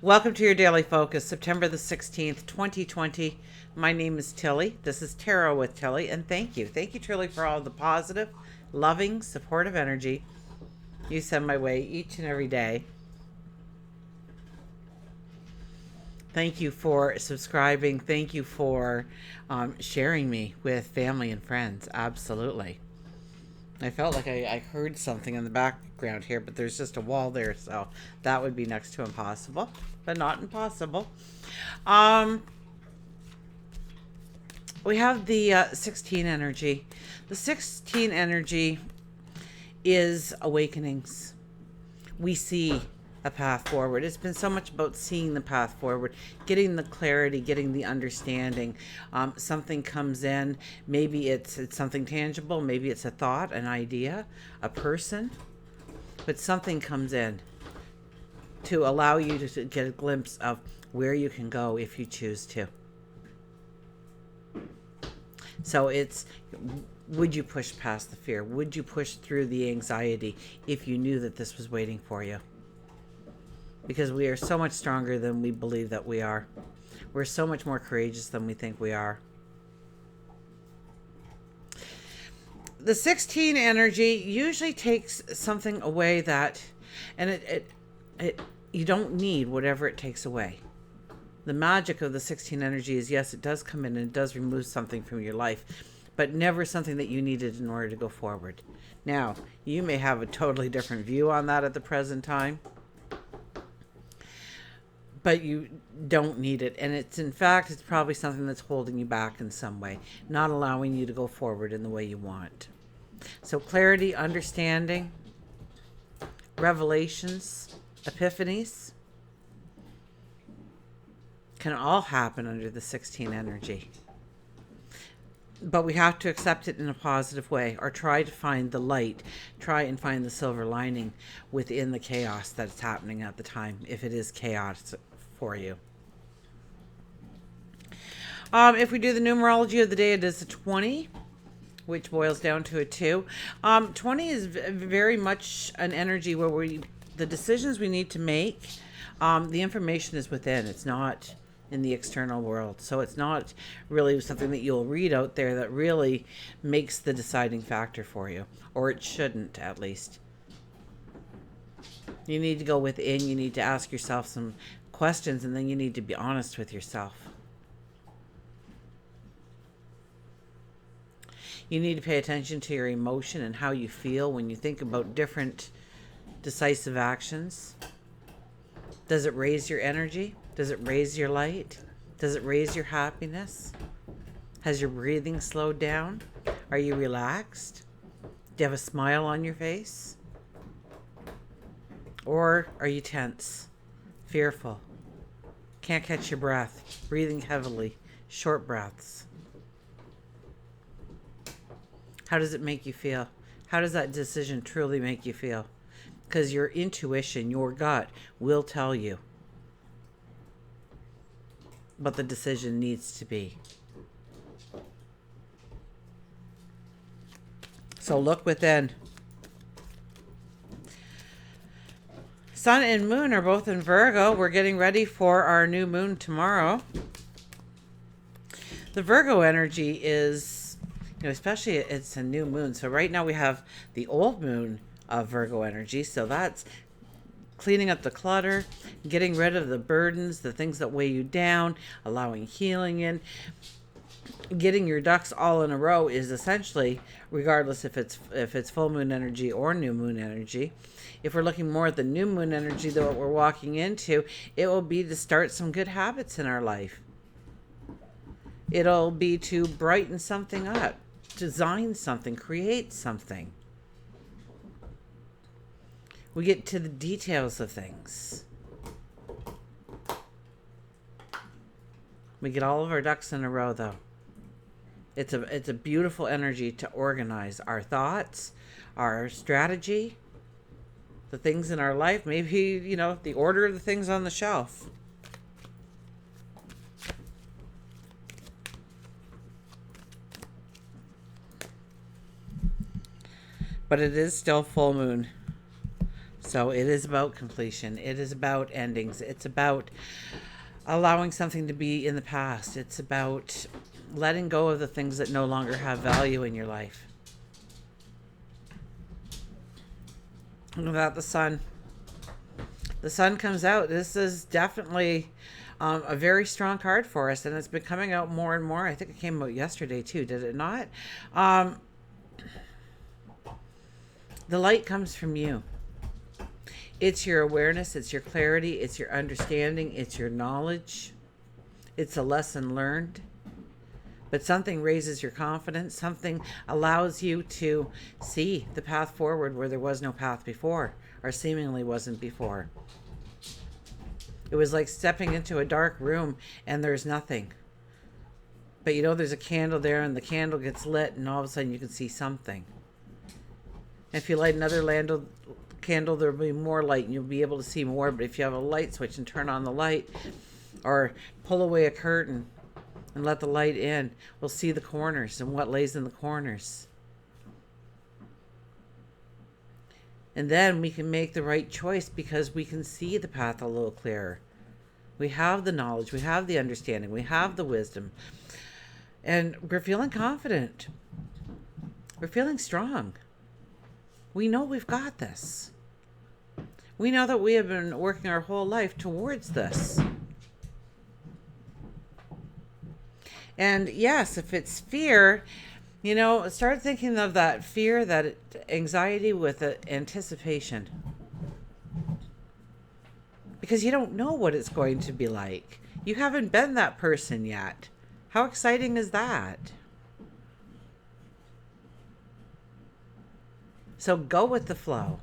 Welcome to your daily focus, September the 16th, 2020. My name is Tilly. This is Tarot with Tilly, and thank you. Thank you, Tilly, for all the positive, loving, supportive energy you send my way each and every day. Thank you for subscribing. Thank you for sharing me with family and friends. Absolutely. I felt like I heard something in the background here, but there's just a wall there, so that would be next to impossible, but not impossible. We have the 16 energy. The 16 energy is awakenings. We see a path forward. It's been so much about seeing the path forward, getting the clarity, getting the understanding. Something comes in. Maybe it's something tangible. Maybe it's a thought, an idea, a person. But something comes in to allow you to get a glimpse of where you can go if you choose to. So it's, would you push past the fear? Would you push through the anxiety if you knew that this was waiting for you? Because we are so much stronger than we believe that we are. We're so much more courageous than we think we are. The 16 energy usually takes something away that, and it you don't need whatever it takes away. The magic of the 16 energy is, yes, it does come in and it does remove something from your life, but never something that you needed in order to go forward. Now, you may have a totally different view on that at the present time, but you don't need it. And it's, in fact, it's probably something that's holding you back in some way, not allowing you to go forward in the way you want. So clarity, understanding, revelations, epiphanies can all happen under the 16 energy. But we have to accept it in a positive way, or try to find the light, try and find the silver lining within the chaos that's happening at the time, if it is chaos for you. If we do the numerology of the day, it is a 20, which boils down to a 2. 20 is very much an energy where the decisions we need to make, the information is within. It's not in the external world. So it's not really something that you'll read out there that really makes the deciding factor for you, or it shouldn't, at least. You need to go within, you need to ask yourself some questions, and then you need to be honest with yourself. You need to pay attention to your emotion and how you feel when you think about different decisive actions. Does it raise your energy? Does it raise your light? Does it raise your happiness? Has your breathing slowed down? Are you relaxed? Do you have a smile on your face? Or are you tense, fearful, can't catch your breath, breathing heavily, short breaths? How does it make you feel? How does that decision truly make you feel? Because your intuition, your gut, will tell you what the decision needs to be. So look within. Sun and Moon are both in Virgo. We're getting ready for our new moon tomorrow. The Virgo energy is, especially it's a new moon. So right now we have the old moon of Virgo energy. So that's cleaning up the clutter, getting rid of the burdens, the things that weigh you down, allowing healing in. Getting your ducks all in a row is essentially, regardless if it's full moon energy or new moon energy. If we're looking more at the new moon energy that we're walking into, it will be to start some good habits in our life. It'll be to brighten something up, design something, create something. We get to the details of things. We get all of our ducks in a row, though. It's a beautiful energy to organize our thoughts, our strategy, the things in our life, maybe, the order of the things on the shelf. But it is still full moon. So it is about completion. It is about endings. It's about allowing something to be in the past. It's about letting go of the things that no longer have value in your life. Look at that, the sun. The sun comes out. This is definitely a very strong card for us, and it's been coming out more and more. I think it came out yesterday too, did it not? The light comes from you. It's your awareness, it's your clarity, it's your understanding, it's your knowledge. It's a lesson learned. But something raises your confidence. Something allows you to see the path forward where there was no path before, or seemingly wasn't before. It was like stepping into a dark room and there's nothing. But you know there's a candle there, and the candle gets lit, and all of a sudden you can see something. If you light another candle, there'll be more light and you'll be able to see more. But if you have a light switch and turn on the light, or pull away a curtain and let the light in, we'll see the corners and what lays in the corners. And then we can make the right choice because we can see the path a little clearer. We have the knowledge, we have the understanding, we have the wisdom. And we're feeling confident. We're feeling strong. We know we've got this. We know that we have been working our whole life towards this. And yes, if it's fear, you know, start thinking of that fear, that anxiety with anticipation. Because you don't know what it's going to be like. You haven't been that person yet. How exciting is that? So go with the flow.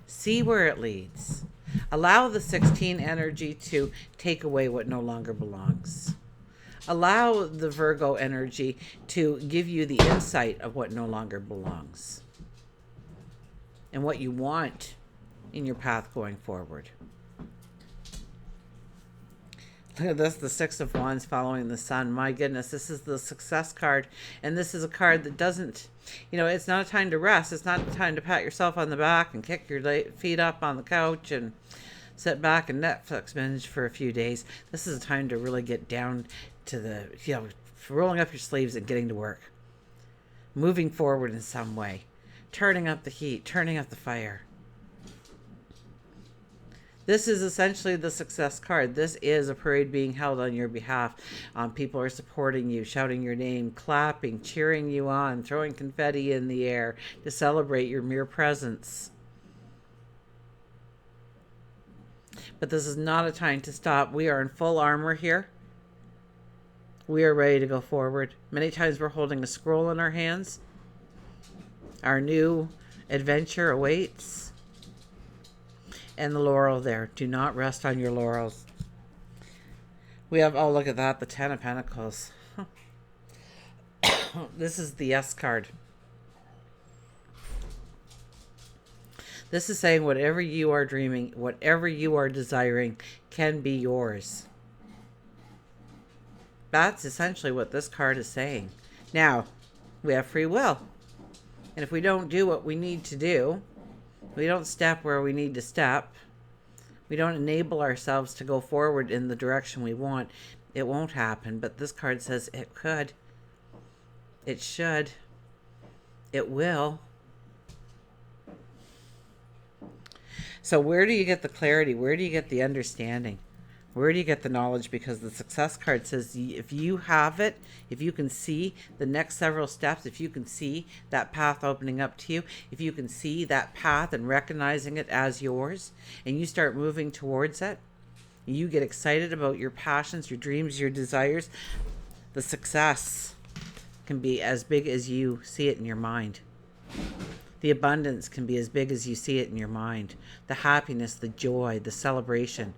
See where it leads. Allow the 16 energy to take away what no longer belongs. Allow the Virgo energy to give you the insight of what no longer belongs and what you want in your path going forward. Look at this, the Six of Wands following the Sun. My goodness, this is the success card. And this is a card that doesn't, you know, it's not a time to rest. It's not a time to pat yourself on the back and kick your feet up on the couch and sit back and Netflix binge for a few days. This is a time to really get down to the, you know, rolling up your sleeves and getting to work. Moving forward in some way. Turning up the heat, turning up the fire. This is essentially the success card. This is a parade being held on your behalf. People are supporting you, shouting your name, clapping, cheering you on, throwing confetti in the air to celebrate your mere presence. But this is not a time to stop. We are in full armor here. We are ready to go forward. Many times we're holding a scroll in our hands. Our new adventure awaits. And the laurel there. Do not rest on your laurels. We have, oh, look at that, the Ten of Pentacles. This is the S card. This is saying whatever you are dreaming, whatever you are desiring can be yours. That's essentially what this card is saying. Now, we have free will. And if we don't do what we need to do, we don't step where we need to step, we don't enable ourselves to go forward in the direction we want, it won't happen. But this card says it could. It should. It will. So where do you get the clarity? Where do you get the understanding? Where do you get the knowledge? Because the success card says if you have it, if you can see the next several steps, if you can see that path opening up to you, if you can see that path and recognizing it as yours, and you start moving towards it, you get excited about your passions, your dreams, your desires, the success can be as big as you see it in your mind. The abundance can be as big as you see it in your mind. The happiness, the joy, the celebration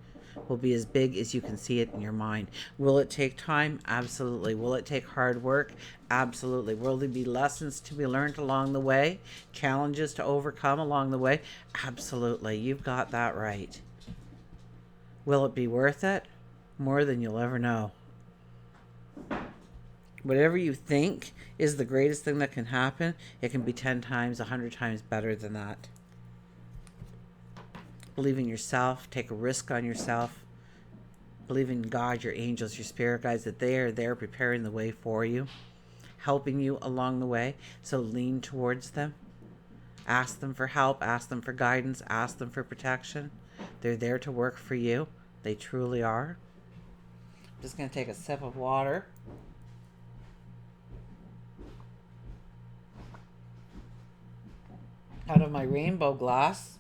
will be as big as you can see it in your mind. Will it take time? Absolutely. Will it take hard work? Absolutely. Will there be lessons to be learned along the way? Challenges to overcome along the way? Absolutely. You've got that right. Will it be worth it? More than you'll ever know. Whatever you think is the greatest thing that can happen, it can be 10 times, 100 times better than that. Believe in yourself. Take a risk on yourself. Believe in God, your angels, your spirit guides, that they are there preparing the way for you, helping you along the way. So lean towards them. Ask them for help. Ask them for guidance. Ask them for protection. They're there to work for you. They truly are. I'm just going to take a sip of water. Out of my rainbow glass.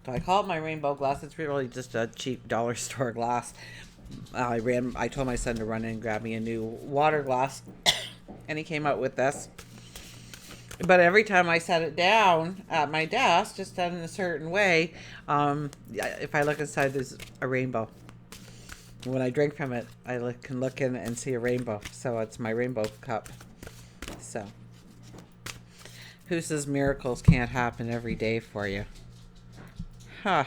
So I call it my rainbow glass. It's really just a cheap dollar store glass. I told my son to run in and grab me a new water glass, and he came out with this. But every time I set it down at my desk, just done in a certain way, if I look inside, there's a rainbow. When I drink from it, I can look in and see a rainbow. So it's my rainbow cup. So, who says miracles can't happen every day for you? Huh.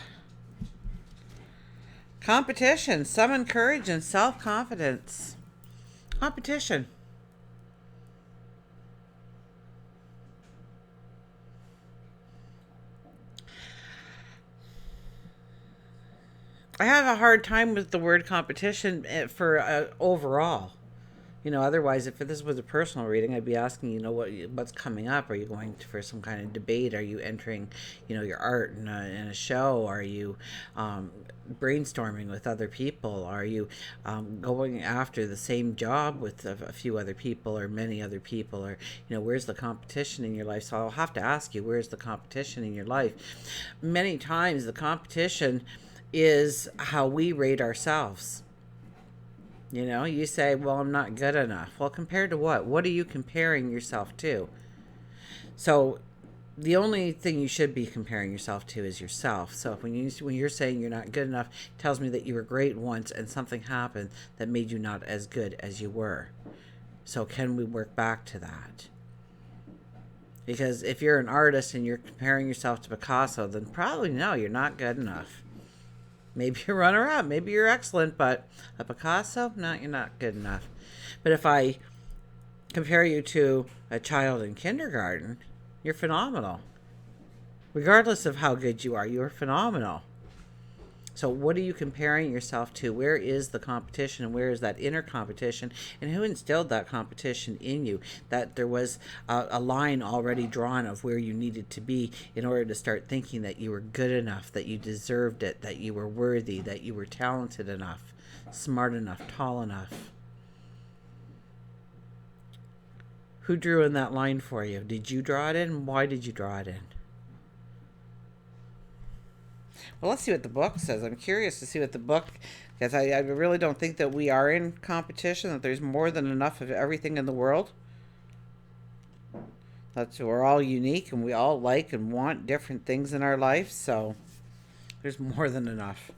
Competition. Summon courage and self-confidence. Competition. I have a hard time with the word competition for overall. Otherwise, if this was a personal reading, I'd be asking, what's coming up? Are you going for some kind of debate? Are you entering, your art in a show? Are you brainstorming with other people? Are you going after the same job with a few other people or many other people? Or, where's the competition in your life? So I'll have to ask you, where's the competition in your life? Many times the competition is how we rate ourselves. You say, well, I'm not good enough. Well, compared to what? What are you comparing yourself to? So the only thing you should be comparing yourself to is yourself. So when you're saying you're not good enough, it tells me that you were great once and something happened that made you not as good as you were. So can we work back to that? Because if you're an artist and you're comparing yourself to Picasso, then probably no, you're not good enough. Maybe you're runner-up, maybe you're excellent, but a Picasso, no, you're not good enough. But if I compare you to a child in kindergarten, you're phenomenal. Regardless of how good you are, you're phenomenal. So what are you comparing yourself to? Where is the competition, and where is that inner competition? And who instilled that competition in you? That there was a line already drawn of where you needed to be in order to start thinking that you were good enough, that you deserved it, that you were worthy, that you were talented enough, smart enough, tall enough. Who drew in that line for you? Did you draw it in? Why did you draw it in? Well, let's see what the book says. I'm curious to see what the book, because I really don't think that we are in competition, that there's more than enough of everything in the world. We're all unique and we all like and want different things in our life, so there's more than enough.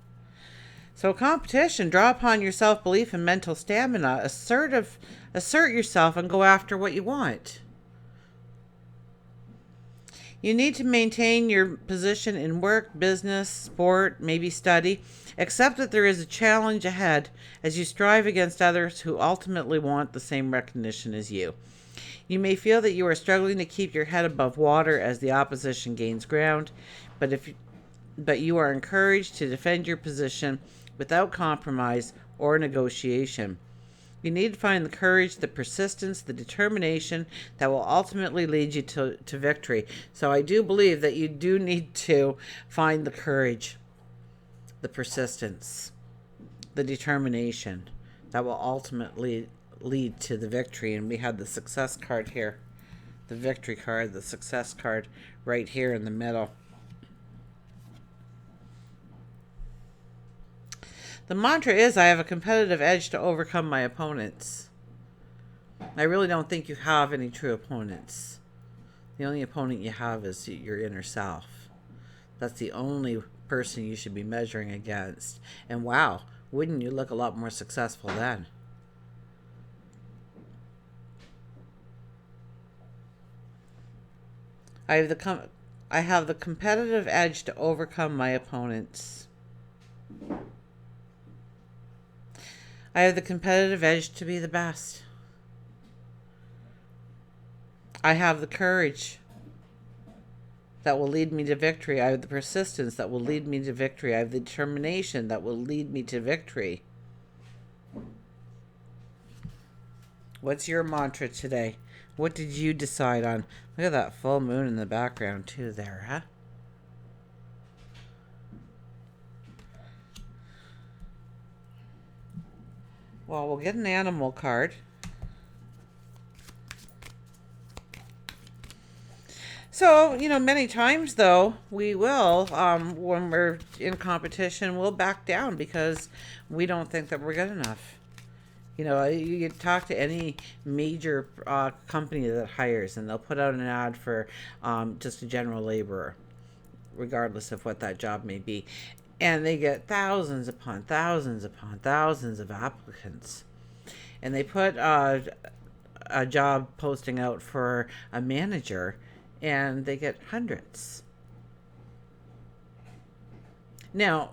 So competition, draw upon your self-belief and mental stamina. Assert yourself and go after what you want. You need to maintain your position in work, business, sport, maybe study. Accept that there is a challenge ahead as you strive against others who ultimately want the same recognition as you. You may feel that you are struggling to keep your head above water as the opposition gains ground, but you are encouraged to defend your position without compromise or negotiation. You need to find the courage, the persistence, the determination that will ultimately lead you to victory. So I do believe that you do need to find the courage, the persistence, the determination that will ultimately lead to the victory. And we have the success card here, the victory card, the success card right here in the middle. The mantra is, I have a competitive edge to overcome my opponents. I really don't think you have any true opponents. The only opponent you have is your inner self. That's the only person you should be measuring against. And wow, wouldn't you look a lot more successful then? I have the competitive edge to overcome my opponents. I have the competitive edge to be the best. I have the courage that will lead me to victory. I have the persistence that will lead me to victory. I have the determination that will lead me to victory. What's your mantra today? What did you decide on? Look at that full moon in the background too there, huh? Well, we'll get an animal card. So, many times though, we will, when we're in competition, we'll back down because we don't think that we're good enough. You talk to any major company that hires, and they'll put out an ad for just a general laborer, regardless of what that job may be. And they get thousands upon thousands upon thousands of applicants. And they put a job posting out for a manager, and they get hundreds. Now,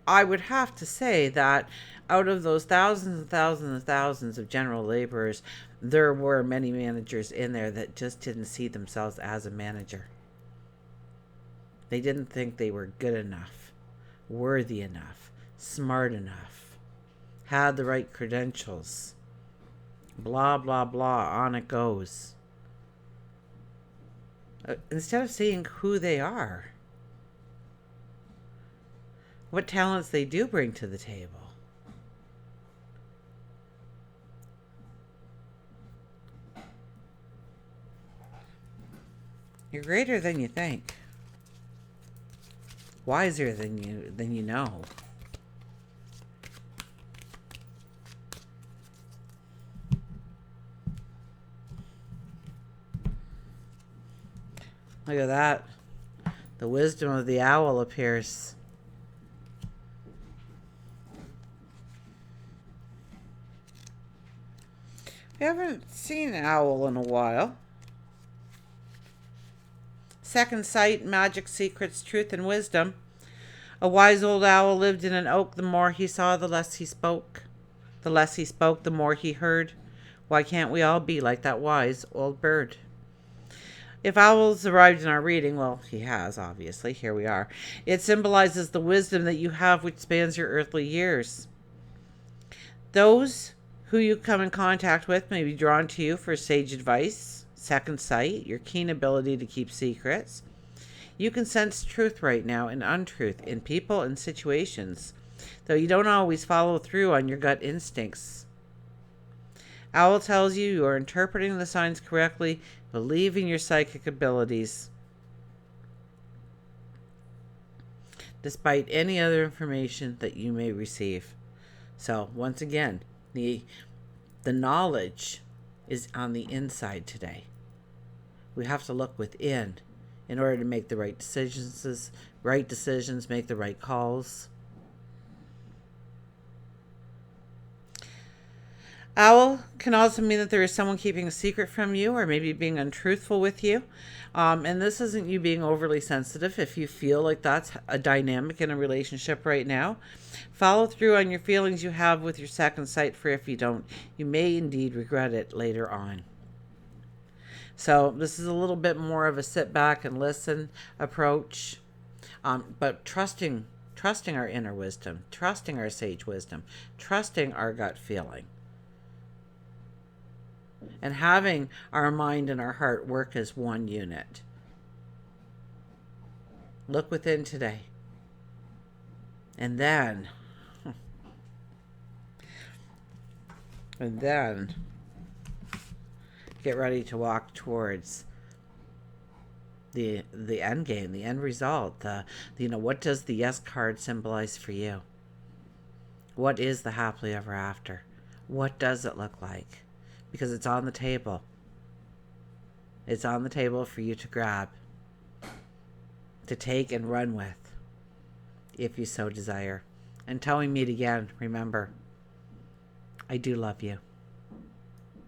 I would have to say that out of those thousands and thousands and thousands of general laborers, there were many managers in there that just didn't see themselves as a manager. They didn't think they were good enough, worthy enough, smart enough, had the right credentials. Blah, blah, blah, on it goes. Instead of seeing who they are, what talents they do bring to the table. You're greater than you think. Wiser than you know. Look at that. The wisdom of the owl appears. We haven't seen an owl in a while. Second sight, magic, secrets, truth, and wisdom. A wise old owl lived in an oak. The more he saw, the less he spoke. The less he spoke, the more he heard. Why can't we all be like that wise old bird? If owls arrived in our reading, well, he has, obviously. Here we are. It symbolizes the wisdom that you have, which spans your earthly years. Those who you come in contact with may be drawn to you for sage advice, second sight, your keen ability to keep secrets. You can sense truth right now and untruth in people and situations, though you don't always follow through on your gut instincts. Owl tells you are interpreting the signs correctly. Believe in your psychic abilities, despite any other information that you may receive. So, once again, the knowledge is on the inside today. We have to look within in order to make the right decisions, make the right calls. Owl can also mean that there is someone keeping a secret from you or maybe being untruthful with you. And this isn't you being overly sensitive. If you feel like that's a dynamic in a relationship right now, follow through on your feelings you have with your second sight, for if you don't, you may indeed regret it later on. So this is a little bit more of a sit back and listen approach, but trusting our inner wisdom, trusting our sage wisdom, trusting our gut feeling, and having our mind and our heart work as one unit. Look within today. And then get ready to walk towards the end game, the end result. What does the yes card symbolize for you? What is the happily ever after? What does it look like? Because it's on the table. It's on the table for you to grab, to take and run with, if you so desire. Until we meet again, remember, I do love you.